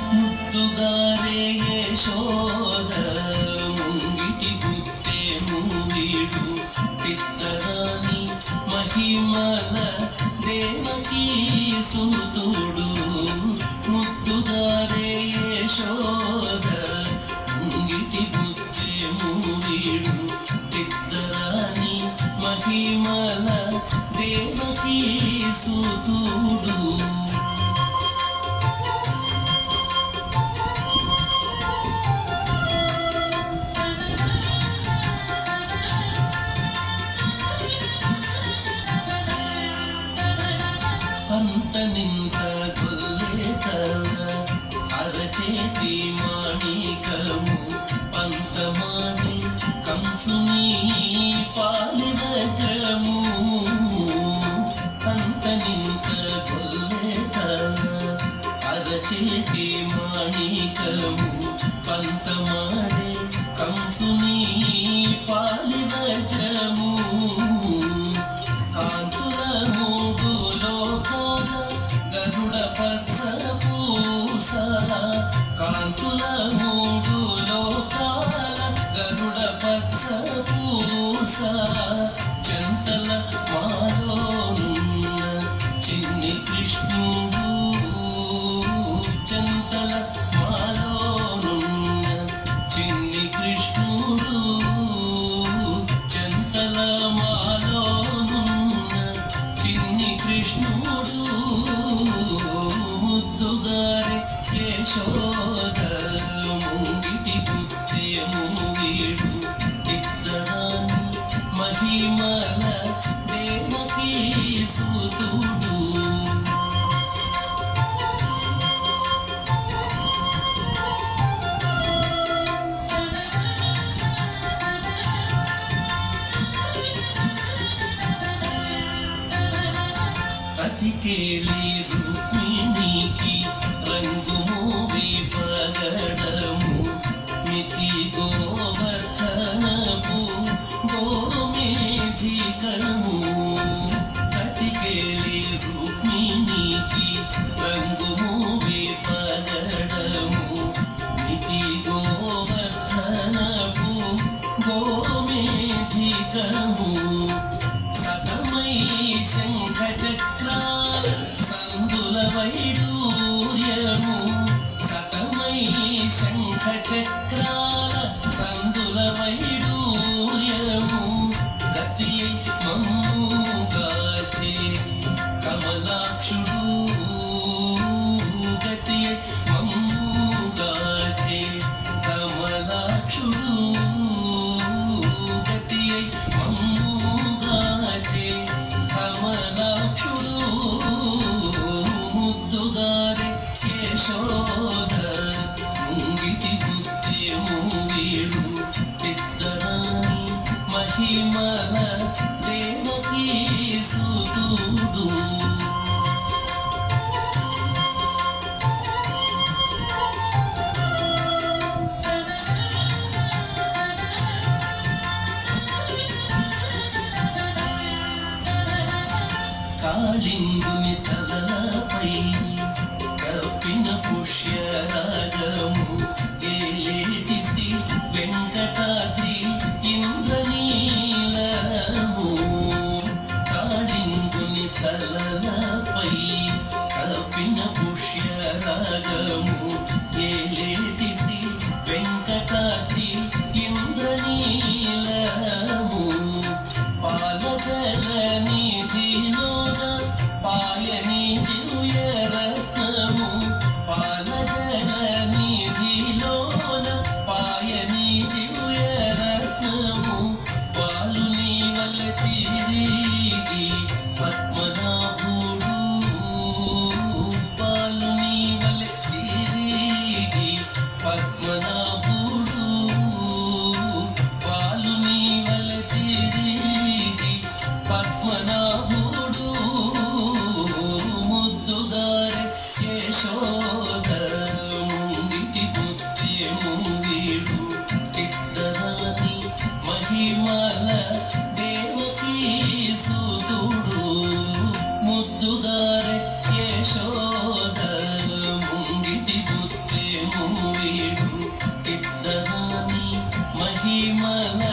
ಮುತ್ತುಗಾರೆ ಯಶೋದ ಮುಂಗಿಟಿ ಬುತ್ತೆ ಮೂವಿಡು ತಿತ್ತರಾಣಿ ಮಹಿಮಲ ದೇವಕೀ ಸುತುಡು ಮುತ್ತುಗಾರೆ ಯಶೋದ ಮುಂಗಿಟಿ ಬುತ್ತೆ ಮೂವಿಡು ತಿತ್ತರಾಣಿ ಮಹಿಮಲ ದೇವಕೀ ಸುತುಡು పంత నింత గొల్లెతల అరచేతి మాణికము పంతమాడి కంసుని పాలి వజ్రము పంత నింత గొల్లెతల అరచేతి మాణికము పంతమాడి కంసుని పాలి వజ్రము కాంతుల మూడు లోకాల గరుడ పచ్చ పూస కాంతుల మూడు లోకాల గరుడ పచ్చ పూస చెంతల మాలోనున్న చిన్ని కృష్ణుడు చెంతల మాలోనున్న చిన్ని కృష్ణుడు చెంతల మాలోనున్న చిన్ని కృష్ణుడు ముద్దుగారే యశోద ముంగిటి బుత్తే మూవిడు తిద్దరాని మహిమల దేవకీ సుతుడు అతికేళి రుక్మిణికి రంగు మూవి పగడము మితి గోవర్ధనపు గోమేధికము అతికేళి రుక్మిణికి రంగు మూవి పగడము మితి గోవర్ధనపు గోమేధికము సతమై శంఖ చక్రాల సందుల వైడూర్యము సతమై శంఖ చక్రాల సందుల వైడూర్యము గతి మమ్ము గాచే కమలాక్షుడు గతి మమ్ము గాచే కమలాక్షుడు గతి మమ్ము గాచే కమలాక్షుడు ముద్దుగారే యశోద ముంగిటి బుత్తే మల